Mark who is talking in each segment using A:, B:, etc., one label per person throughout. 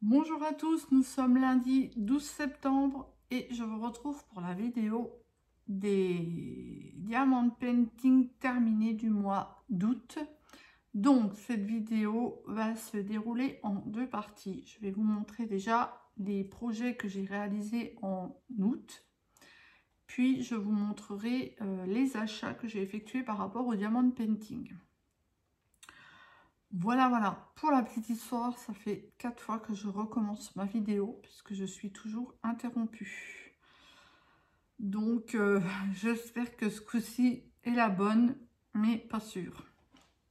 A: Bonjour à tous, nous sommes lundi 12 septembre et je vous retrouve pour la vidéo des diamant painting terminés du mois d'août. Donc cette vidéo va se dérouler en deux parties. Je vais vous montrer déjà les projets que j'ai réalisés en août. Puis je vous montrerai les achats que j'ai effectués par rapport au diamant painting. Voilà, pour la petite histoire, ça fait 4 fois que je recommence ma vidéo puisque je suis toujours interrompue. Donc, j'espère que ce coup-ci est la bonne, mais pas sûr.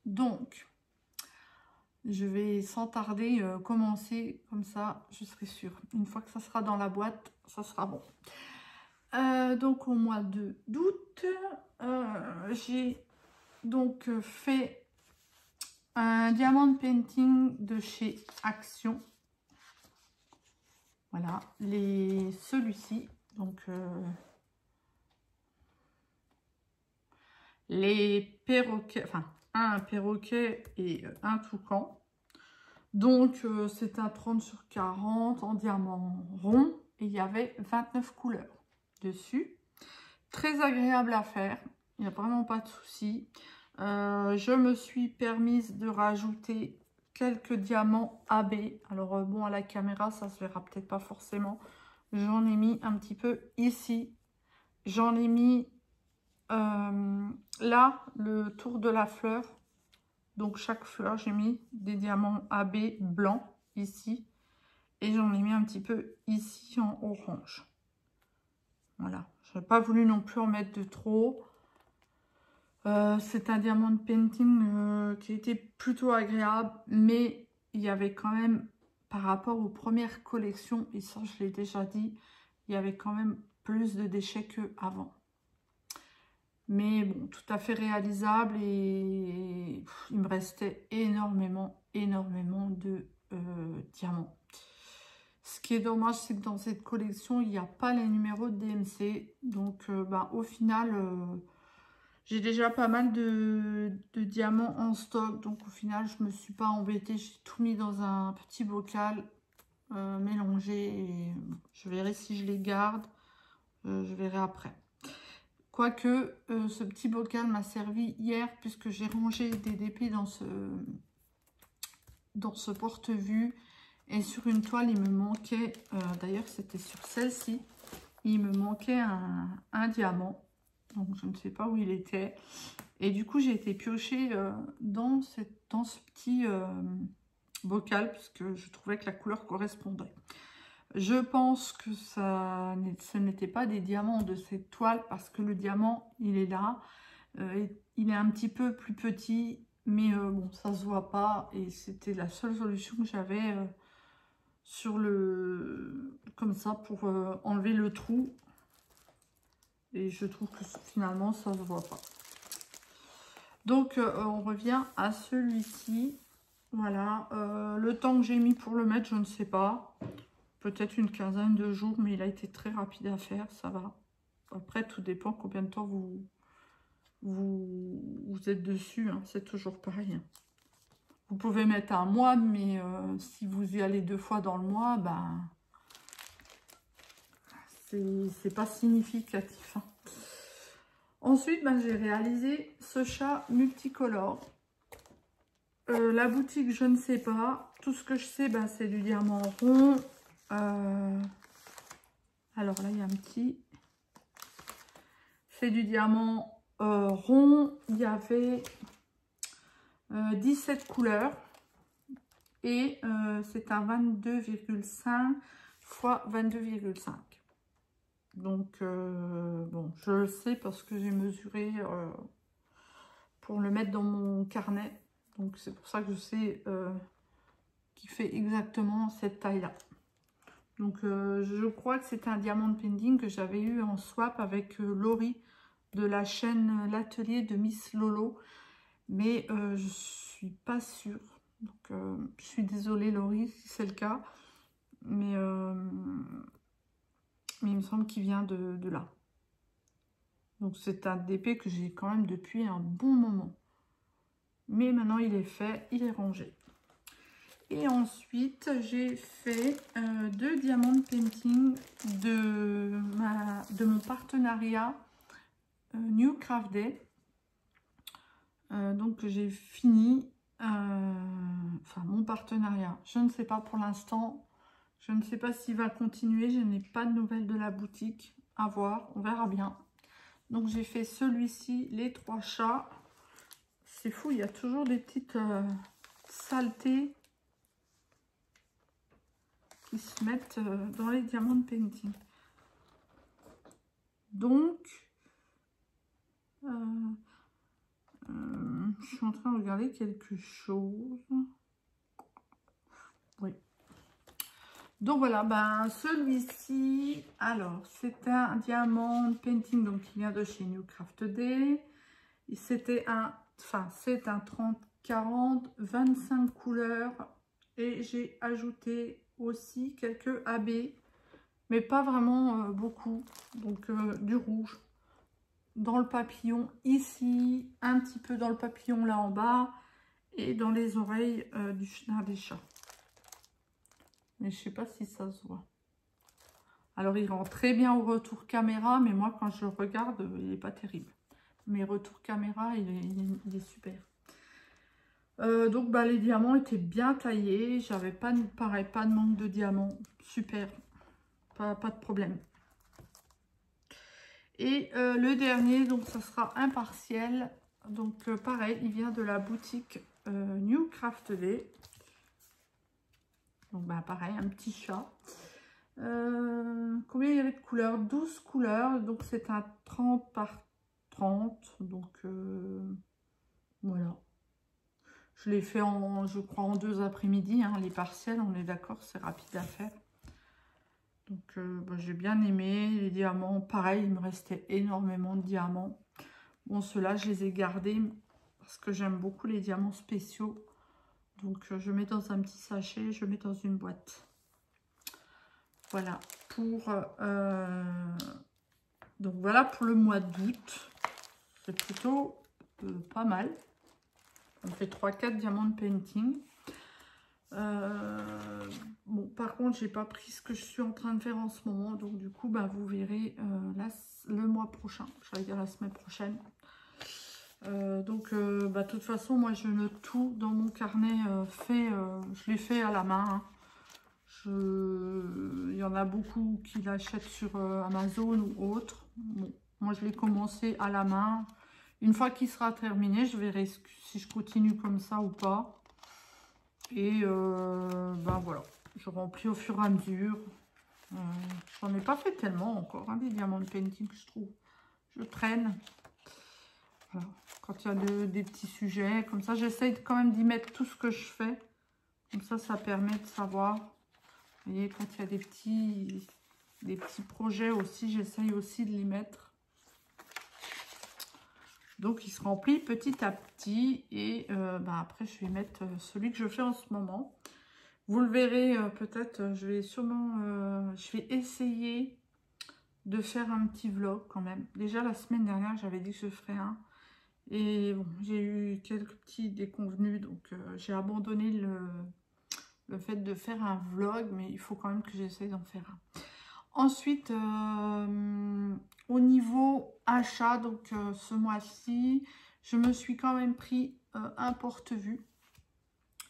A: Donc, je vais sans tarder commencer, comme ça, je serai sûre. Une fois que ça sera dans la boîte, ça sera bon. Donc, au mois d'août, j'ai donc fait un diamant painting de chez Action. Voilà, celui-ci. Donc, les perroquets, enfin, un perroquet et un toucan. Donc, c'est un 30×40 en diamant rond. Et il y avait 29 couleurs dessus. Très agréable à faire. Il n'y a vraiment pas de souci. Je me suis permise de rajouter quelques diamants AB. Alors bon, à la caméra, ça se verra peut-être pas forcément. J'en ai mis un petit peu ici. J'en ai mis là, le tour de la fleur. Donc chaque fleur, j'ai mis des diamants AB blancs ici. Et j'en ai mis un petit peu ici en orange. Voilà. Je n'ai pas voulu non plus en mettre de trop. C'est un diamant painting qui était plutôt agréable, mais il y avait quand même, par rapport aux premières collections, et ça je l'ai déjà dit, il y avait quand même plus de déchets qu'avant. Mais bon, tout à fait réalisable et il me restait énormément de diamants. Ce qui est dommage, c'est que dans cette collection, il n'y a pas les numéros de DMC. Donc au final... j'ai déjà pas mal de diamants en stock, donc au final je me suis pas embêtée, j'ai tout mis dans un petit bocal mélangé et je verrai si je les garde, je verrai après. Quoique ce petit bocal m'a servi hier puisque j'ai rangé des DP dans ce porte-vue et sur une toile il me manquait, d'ailleurs c'était sur celle-ci, il me manquait un diamant. Donc je ne sais pas où il était. Et du coup, j'ai été piocher dans ce petit bocal puisque je trouvais que la couleur correspondait. Je pense que ce n'était pas des diamants de cette toile parce que le diamant, il est là. Il est un petit peu plus petit, mais bon, ça se voit pas. Et c'était la seule solution que j'avais sur comme ça pour enlever le trou. Et je trouve que finalement, ça ne se voit pas. Donc, on revient à celui-ci. Voilà. Le temps que j'ai mis pour le mettre, je ne sais pas. Peut-être une quinzaine de jours, mais il a été très rapide à faire, ça va. Après, tout dépend combien de temps vous êtes dessus. Hein. C'est toujours pareil. Vous pouvez mettre un mois, mais si vous y allez 2 fois dans le mois, ben, c'est pas significatif. Hein. Ensuite, ben, j'ai réalisé ce chat multicolore. La boutique, je ne sais pas. Tout ce que je sais, ben, c'est du diamant rond. Alors là, il y a un petit... C'est du diamant rond. Il y avait 17 couleurs. Et c'est un 22,5 x 22,5. Donc, bon, je le sais parce que j'ai mesuré pour le mettre dans mon carnet. Donc, c'est pour ça que je sais qu'il fait exactement cette taille-là. Donc, je crois que c'est un diamant painting que j'avais eu en swap avec Laurie de la chaîne L'Atelier de Miss Lolo. Mais je suis pas sûre. Donc, je suis désolée, Laurie, si c'est le cas. Mais il me semble qu'il vient de là. Donc, c'est un DP que j'ai quand même depuis un bon moment. Mais maintenant, il est fait, il est rangé. Et ensuite, j'ai fait 2 diamants painting de mon partenariat New Craft Day. Donc, j'ai fini mon partenariat. Je ne sais pas pour l'instant. Je ne sais pas s'il va continuer. Je n'ai pas de nouvelles de la boutique. À voir, on verra bien. Donc, j'ai fait celui-ci, les 3 chats. C'est fou, il y a toujours des petites saletés qui se mettent dans les diamants painting. Donc, je suis en train de regarder quelque chose. Oui. Donc voilà, ben celui-ci, alors c'est un diamant painting donc qui vient de chez New Craft Day. C'était c'est un 30-40, 25 couleurs et j'ai ajouté aussi quelques AB, mais pas vraiment beaucoup. Donc du rouge dans le papillon ici, un petit peu dans le papillon là en bas et dans les oreilles d'un des chats. Mais je sais pas si ça se voit. Alors il rend très bien au retour caméra, mais moi quand je le regarde, il n'est pas terrible. Mais retour caméra, il est super. Donc bah, les diamants étaient bien taillés. J'avais pas de manque de diamants. Super. Pas de problème. Et le dernier, donc ça sera impartiel. Donc pareil, il vient de la boutique New Craft Day. Donc bah pareil, un petit chat. Combien il y avait de couleurs? 12 couleurs. Donc c'est un 30 par 30. Donc voilà. Je l'ai fait je crois en 2 après-midi. Hein, les partiels, on est d'accord, c'est rapide à faire. Donc bah, j'ai bien aimé. Les diamants, pareil, il me restait énormément de diamants. Bon, ceux-là, je les ai gardés parce que j'aime beaucoup les diamants spéciaux. Donc je mets dans un petit sachet, je mets dans une boîte. Voilà pour donc voilà pour le mois d'août. C'est plutôt pas mal. On fait 3-4 diamants de painting. Bon, par contre, j'ai pas pris ce que je suis en train de faire en ce moment. Donc du coup, bah, vous verrez le mois prochain. J'allais dire la semaine prochaine. De toute façon, moi, je note tout dans mon carnet je l'ai fait à la main. Hein. Il y en a beaucoup qui l'achètent sur Amazon ou autre. Bon, moi, je l'ai commencé à la main. Une fois qu'il sera terminé, je verrai si je continue comme ça ou pas. Et voilà, je remplis au fur et à mesure. J'en ai pas fait tellement encore, hein, des diamants de painting, je trouve. Je traîne. Voilà. Quand il y a des petits sujets, comme ça, j'essaye quand même d'y mettre tout ce que je fais. Comme ça permet de savoir. Vous voyez, quand il y a des petits projets aussi, j'essaye aussi de les mettre. Donc, il se remplit petit à petit. Et après, je vais mettre celui que je fais en ce moment. Vous le verrez peut-être, je vais essayer de faire un petit vlog quand même. Déjà, la semaine dernière, j'avais dit que je ferais un. Et bon, j'ai eu quelques petits déconvenus. Donc, j'ai abandonné le fait de faire un vlog. Mais il faut quand même que j'essaye d'en faire un. Ensuite, au niveau achat, donc ce mois-ci, je me suis quand même pris un porte-vue.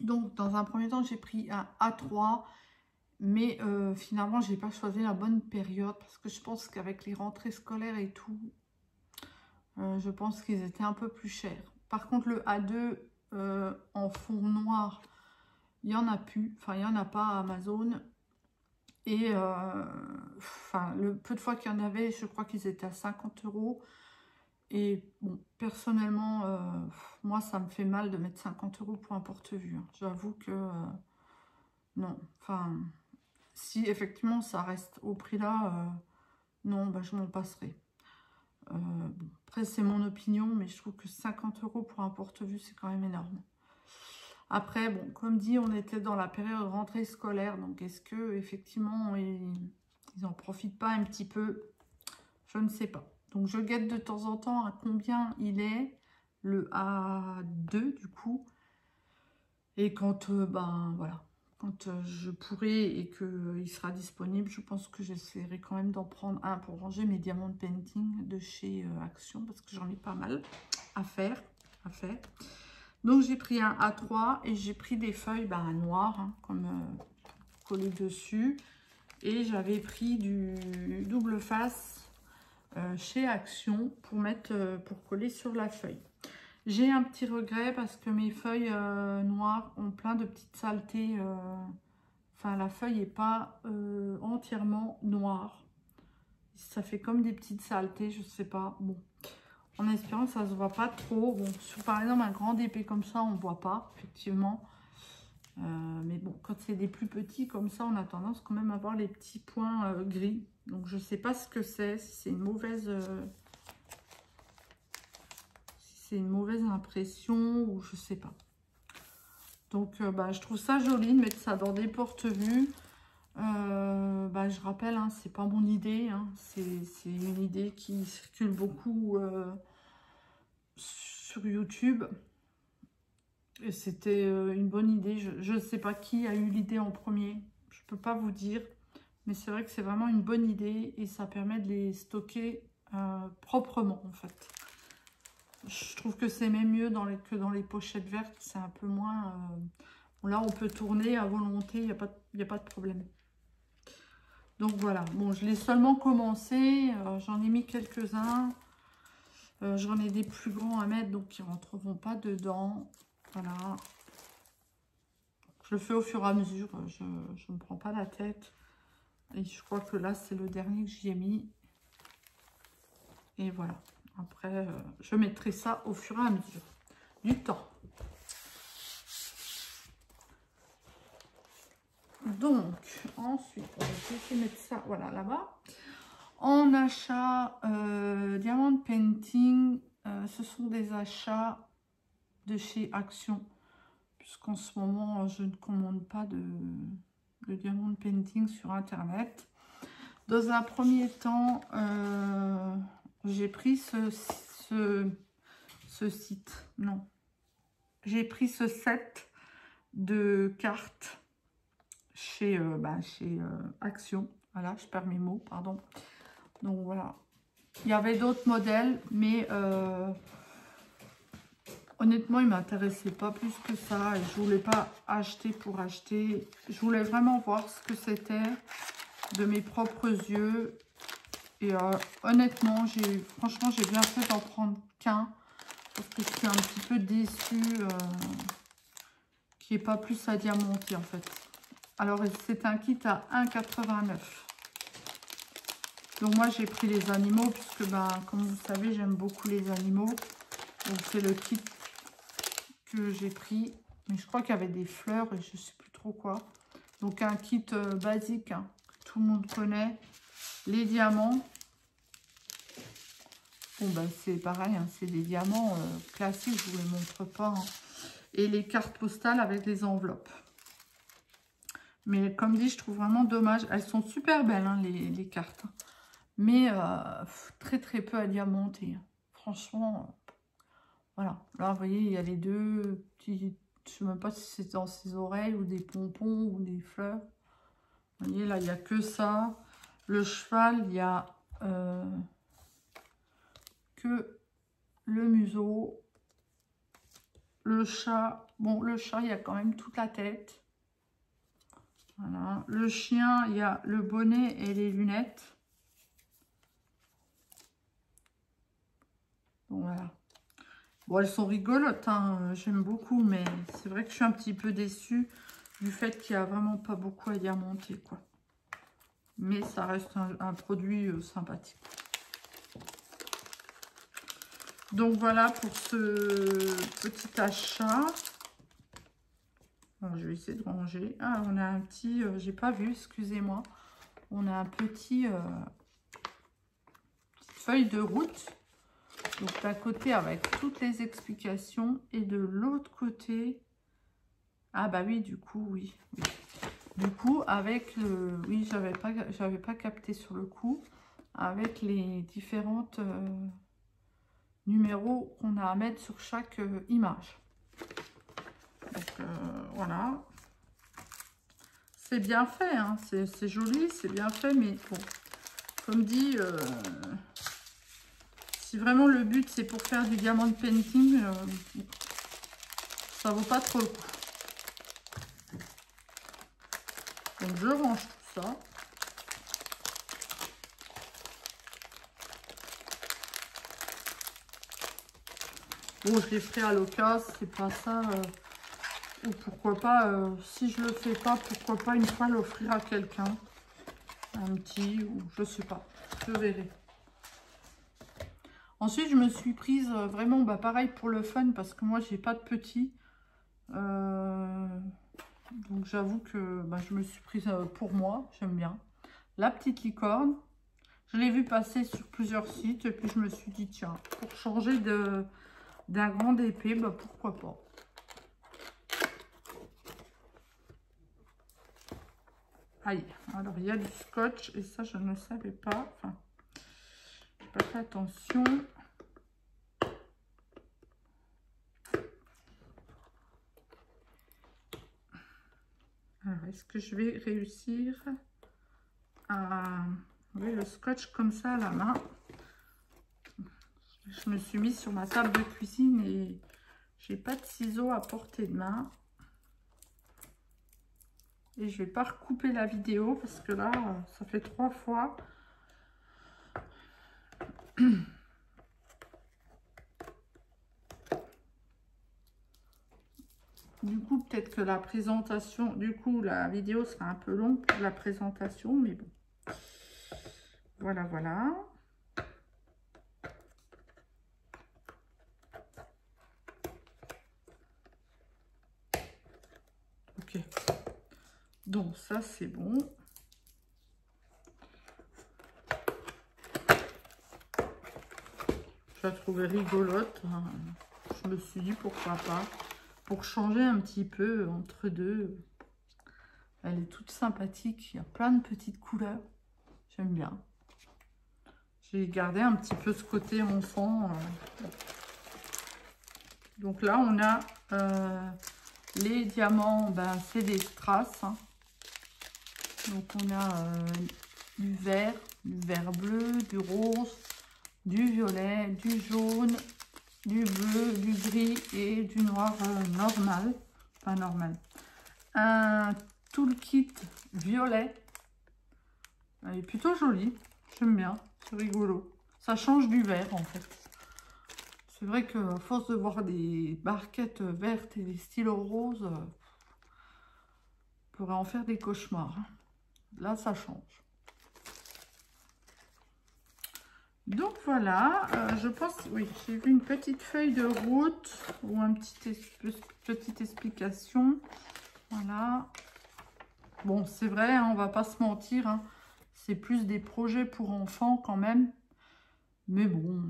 A: Donc, dans un premier temps, j'ai pris un A3. Mais finalement, je n'ai pas choisi la bonne période. Parce que je pense qu'avec les rentrées scolaires et tout, je pense qu'ils étaient un peu plus chers. Par contre, le A2 en fond noir, il n'y en a plus. Enfin, il n'y en a pas à Amazon. Et le peu de fois qu'il y en avait, je crois qu'ils étaient à 50 €. Et bon, personnellement, moi, ça me fait mal de mettre 50 € pour un porte-vue. Hein. J'avoue que non. Enfin, si effectivement ça reste au prix là, non, bah, je m'en passerai. Bon, après, c'est mon opinion, mais je trouve que 50 € pour un porte-vue, c'est quand même énorme. Après, bon, comme dit, on était dans la période de rentrée scolaire, donc est-ce que effectivement ils n'en profitent pas un petit peu? Je ne sais pas. Donc je guette de temps en temps à combien il est, le A2 du coup. Et quand, voilà, quand je pourrai et qu'il sera disponible, je pense que j'essaierai quand même d'en prendre un pour ranger mes diamants de painting de chez Action, parce que j'en ai pas mal à faire. Donc j'ai pris un A3 et j'ai pris des feuilles noires, hein, comme coller dessus. Et j'avais pris du double face chez Action pour mettre pour coller sur la feuille. J'ai un petit regret parce que mes feuilles noires ont plein de petites saletés. Enfin, la feuille n'est pas entièrement noire. Ça fait comme des petites saletés, je sais pas. Bon, en espérant que ça se voit pas trop. Bon, sur par exemple un grand épais comme ça, on ne voit pas, effectivement. Mais bon, quand c'est des plus petits comme ça, on a tendance quand même à voir les petits points gris. Donc, je sais pas ce que c'est, si c'est une mauvaise... c'est une mauvaise impression ou je sais pas. Donc je trouve ça joli de mettre ça dans des porte-vues. Je rappelle, hein, c'est pas mon idée, hein, c'est une idée qui circule beaucoup sur YouTube. Et c'était une bonne idée. Je ne sais pas qui a eu l'idée en premier, je peux pas vous dire. Mais c'est vrai que c'est vraiment une bonne idée et ça permet de les stocker proprement en fait. Je trouve que c'est même mieux que dans les pochettes vertes. C'est un peu moins... là, on peut tourner à volonté. Il n'y a pas de problème. Donc, voilà. Bon, je l'ai seulement commencé. J'en ai mis quelques-uns. J'en ai des plus grands à mettre. Donc, ils ne rentreront pas dedans. Voilà. Je le fais au fur et à mesure. Je ne me prends pas la tête. Et je crois que là, c'est le dernier que j'y ai mis. Et voilà. Après, je mettrai ça au fur et à mesure du temps. Donc, ensuite, on va essayer de mettre ça, voilà, là-bas. En achat, Diamond Painting, ce sont des achats de chez Action. Puisqu'en ce moment, je ne commande pas de Diamond Painting sur Internet. Dans un premier temps, j'ai pris ce site, non, j'ai pris ce set de cartes chez Action. Voilà, je perds mes mots, pardon. Donc voilà, il y avait d'autres modèles, mais honnêtement, ils ne m'intéressaient pas plus que ça. Et je ne voulais pas acheter pour acheter. Je voulais vraiment voir ce que c'était de mes propres yeux. Et honnêtement, franchement, j'ai bien fait d'en prendre qu'un. Parce que je suis un petit peu déçue qu'il n'y ait pas plus à diamanter en fait. Alors, c'est un kit à 1,89 €. Donc, moi, j'ai pris les animaux puisque, comme vous savez, j'aime beaucoup les animaux. Donc, c'est le kit que j'ai pris. Mais je crois qu'il y avait des fleurs et je ne sais plus trop quoi. Donc, un kit basique, hein, que tout le monde connaît. Les diamants. Bon, c'est pareil, hein, c'est des diamants classiques, je ne vous les montre pas. Hein. Et les cartes postales avec les enveloppes. Mais comme dit, je trouve vraiment dommage. Elles sont super belles, hein, les cartes. Mais très très peu à diamanter. Franchement, voilà. Là, vous voyez, il y a les deux petits... Je ne sais même pas si c'est dans ses oreilles ou des pompons ou des fleurs. Vous voyez, là, il n'y a que ça. Le cheval, il y a... que le museau, le chat, bon le chat il y a quand même toute la tête, voilà, le chien il y a le bonnet et les lunettes, donc voilà, bon elles sont rigolotes, hein, j'aime beaucoup, mais c'est vrai que je suis un petit peu déçue du fait qu'il n'y a vraiment pas beaucoup à diamanter quoi, mais ça reste un produit sympathique. Donc voilà pour ce petit achat. Bon, je vais essayer de ranger. Ah, on a un petit... j'ai pas vu, excusez-moi. On a un petit... petite feuille de route. Donc d'un côté avec toutes les explications. Et de l'autre côté... Ah bah oui, du coup, oui. Du coup, avec le... Oui, j'avais pas capté sur le coup. Avec les différentes... numéros qu'on a à mettre sur chaque image. Donc voilà. c'est bien fait, hein. C'est joli, c'est bien fait, mais bon, comme dit, si vraiment le but c'est pour faire du diamant painting, ça vaut pas trop le coup. Donc je range tout ça. Bon, je les ferai à l'occasion, c'est pas ça. Ou pourquoi pas, si je le fais pas, pourquoi pas une fois l'offrir à quelqu'un. Un petit, ou je sais pas, je verrai. Ensuite, je me suis prise vraiment, bah, pareil pour le fun, parce que moi, j'ai pas de petits. Donc, j'avoue que bah, je me suis prise pour moi, j'aime bien. La petite licorne. Je l'ai vu passer sur plusieurs sites, et puis je me suis dit, tiens, pour changer d'un grand épée, bah, pourquoi pas. Aïe, alors il y a du scotch, et ça, je ne savais pas. Enfin, j'ai pas fait attention. Alors, est-ce que je vais réussir à enlever le scotch comme ça à la main? Je me suis mise sur ma table de cuisine et j'ai pas de ciseaux à portée de main. Et je vais pas recouper la vidéo parce que là, ça fait 3 fois. Du coup, peut-être que la présentation, la vidéo sera un peu longue pour la présentation, mais bon. Voilà, voilà. Ok. Donc, ça, c'est bon. Je la trouvais rigolote. Je me suis dit, pourquoi pas. Pour changer un petit peu entre deux. Elle est toute sympathique. Il y a plein de petites couleurs. J'aime bien. J'ai gardé un petit peu ce côté enfant. Donc là, on a les diamants. Ben, c'est des strass. Hein. Donc on a du vert bleu, du rose, du violet, du jaune, du bleu, du gris et du noir normal. Pas normal. Un toolkit violet. Elle est plutôt jolie. J'aime bien. C'est rigolo. Ça change du vert en fait. C'est vrai qu'à force de voir des barquettes vertes et des stylos roses, on pourrait en faire des cauchemars. Là, ça change. Donc voilà, je pense, oui, j'ai vu une petite feuille de route ou une petite explication. Voilà. Bon, c'est vrai, hein, on va pas se mentir, hein, c'est plus des projets pour enfants quand même. Mais bon.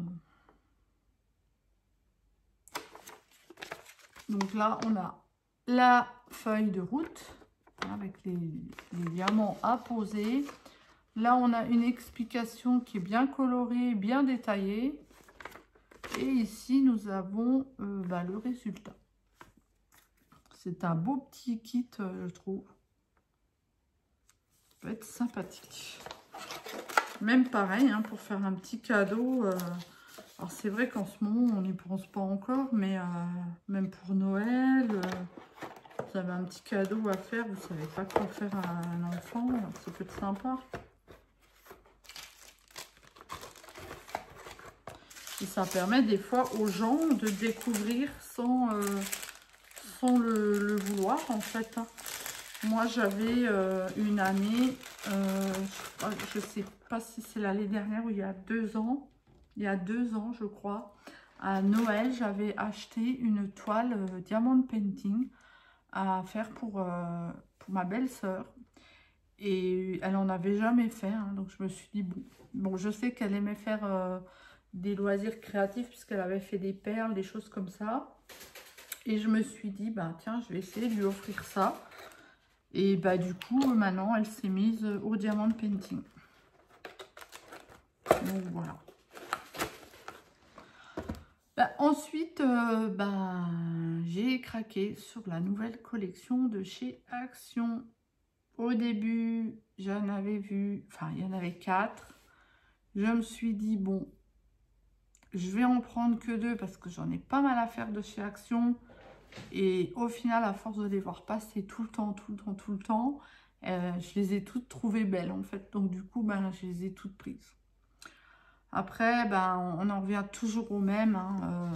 A: Donc là, on a la feuille de route avec les diamants à poser. Là, on a une explication qui est bien colorée, bien détaillée. Et ici, nous avons le résultat. C'est un beau petit kit, je trouve. Ça peut être sympathique. Même pareil, hein, pour faire un petit cadeau. Alors, c'est vrai qu'en ce moment, on n'y pense pas encore, mais même pour Noël, vous avez un petit cadeau à faire, vous ne savez pas quoi faire à un enfant, ça peut être sympa. Et ça permet des fois aux gens de découvrir sans le vouloir en fait. Moi j'avais une année, je sais pas si c'est l'année dernière ou il y a 2 ans. Il y a 2 ans je crois. À Noël j'avais acheté une toile diamond painting à faire pour ma belle-sœur. Et elle en avait jamais fait. Hein, donc je me suis dit bon je sais qu'elle aimait faire... des loisirs créatifs puisqu'elle avait fait des perles, des choses comme ça. Et je me suis dit, bah tiens, je vais essayer de lui offrir ça. Et bah du coup, maintenant, elle s'est mise au diamant painting. Donc voilà. Bah, ensuite, j'ai craqué sur la nouvelle collection de chez Action. Au début, j'en avais vu, enfin, il y en avait 4. Je me suis dit, bon, je vais en prendre que 2 parce que j'en ai pas mal à faire de chez Action. Et au final, à force de les voir passer tout le temps, je les ai toutes trouvées belles en fait. Donc du coup, ben, je les ai toutes prises. Après, ben, on en revient toujours au même. Hein,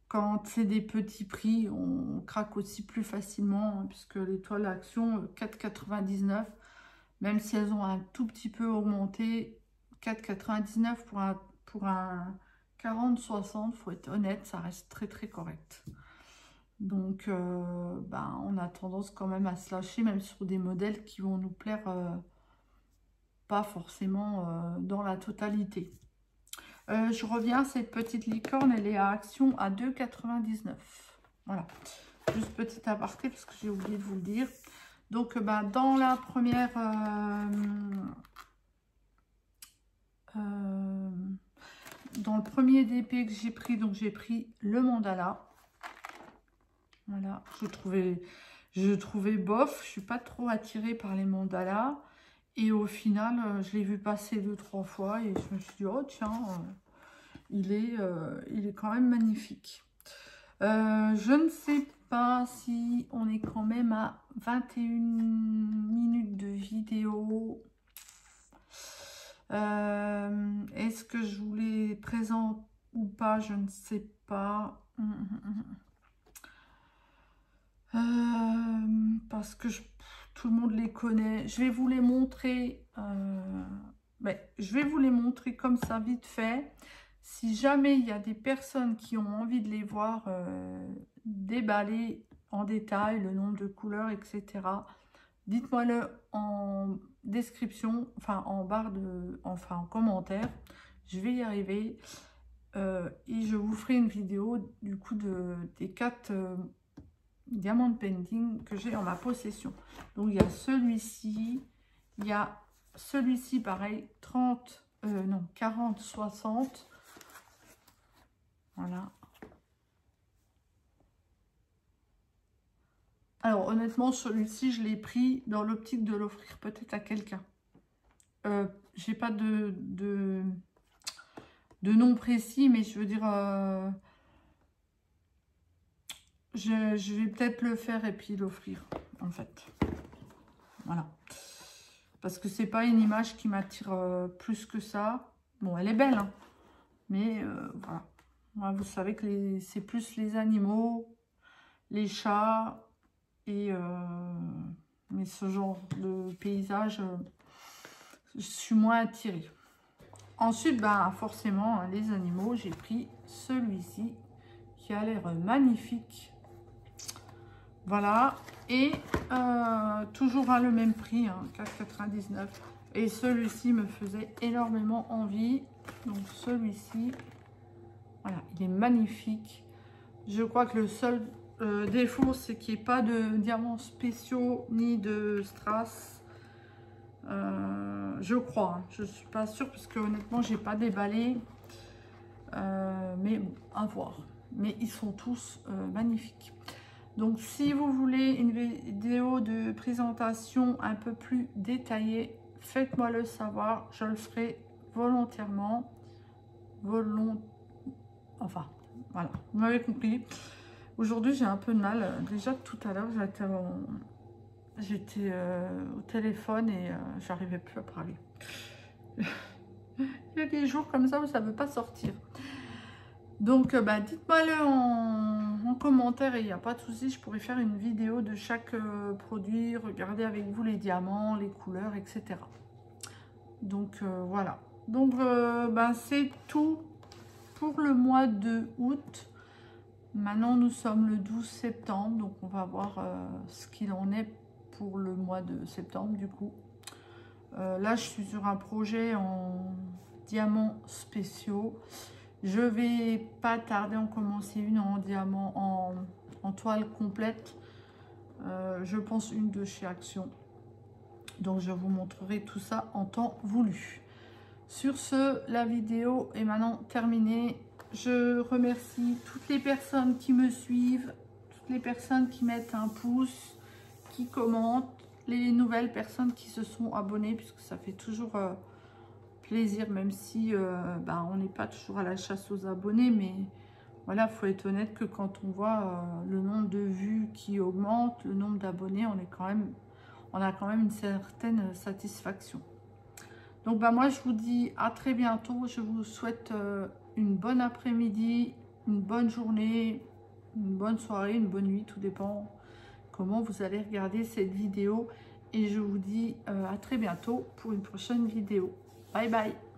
A: quand c'est des petits prix, on craque aussi plus facilement, hein, puisque les toiles Action, 4,99 €, même si elles ont un tout petit peu augmenté, 4,99 € pour un 40-60, faut être honnête, ça reste très très correct. Donc, ben, on a tendance quand même à se lâcher, même sur des modèles qui vont nous plaire pas forcément dans la totalité. Je reviens, cette petite licorne, elle est à Action à 2,99 €. Voilà, juste petit aparté parce que j'ai oublié de vous le dire. Donc, ben, dans la première... dans le premier DP que j'ai pris, donc j'ai pris le mandala. Voilà, je trouvais bof, je suis pas trop attirée par les mandalas. Et au final, je l'ai vu passer 2-3 fois et je me suis dit, oh tiens, il est quand même magnifique. Je ne sais pas si on est quand même à 21 minutes de vidéo. Est-ce que je vous les présente ou pas? Je ne sais pas. Parce que tout le monde les connaît. Je vais vous les montrer. Je vais vous les montrer comme ça vite fait. Si jamais il y a des personnes qui ont envie de les voir déballer en détail, le nombre de couleurs, etc. Dites-moi-le en description, enfin en barre de, enfin en commentaire. Je vais y arriver. Et je vous ferai une vidéo du coup des 4 diamant painting que j'ai en ma possession. Donc il y a celui-ci, il y a celui-ci pareil, 40-60. Voilà. Alors honnêtement, celui-ci, je l'ai pris dans l'optique de l'offrir peut-être à quelqu'un. J'ai pas de nom précis, mais je veux dire... je vais peut-être le faire et puis l'offrir, en fait. Voilà. Parce que c'est pas une image qui m'attire plus que ça. Bon, elle est belle, hein, mais voilà. Moi, vous savez que c'est plus les animaux, les chats, et mais ce genre de paysage, je suis moins attirée. Ensuite, ben, forcément, les animaux, j'ai pris celui-ci qui a l'air magnifique. Voilà, et toujours à le même prix, hein, 4,99 €. Et celui-ci me faisait énormément envie. Donc celui-ci, voilà, il est magnifique. Je crois que le seul défaut, c'est qu'il n'y ait pas de diamants spéciaux ni de strass. Je crois, hein. Je ne suis pas sûre parce que honnêtement, j'ai pas déballé. Mais bon, à voir. Mais ils sont tous magnifiques. Donc, si vous voulez une vidéo de présentation un peu plus détaillée, faites-moi le savoir. Je le ferai volontairement. Enfin, voilà, vous m'avez compris. Aujourd'hui, j'ai un peu de mal. Déjà, tout à l'heure, j'étais au téléphone et j'arrivais plus à parler. Il y a des jours comme ça où ça ne veut pas sortir. Donc, bah, dites-moi-le en commentaire et il n'y a pas de souci, je pourrais faire une vidéo de chaque produit, regarder avec vous les diamants, les couleurs, etc. Donc, voilà. Donc, bah, c'est tout pour le mois de août. Maintenant, nous sommes le 12 septembre, donc on va voir ce qu'il en est pour le mois de septembre, du coup. Là, je suis sur un projet en diamants spéciaux. Je vais pas tarder à en commencer une en diamant, en toile complète. Je pense une de chez Action. Donc je vous montrerai tout ça en temps voulu. Sur ce, la vidéo est maintenant terminée. Je remercie toutes les personnes qui me suivent, toutes les personnes qui mettent un pouce, qui commentent, les nouvelles personnes qui se sont abonnées, puisque ça fait toujours plaisir, même si on n'est pas toujours à la chasse aux abonnés, mais voilà, il faut être honnête que quand on voit le nombre de vues qui augmente, le nombre d'abonnés, on a quand même une certaine satisfaction. Donc moi je vous dis à très bientôt, je vous souhaite une bonne après-midi, une bonne journée, une bonne soirée, une bonne nuit, tout dépend comment vous allez regarder cette vidéo. Et je vous dis à très bientôt pour une prochaine vidéo. Bye bye.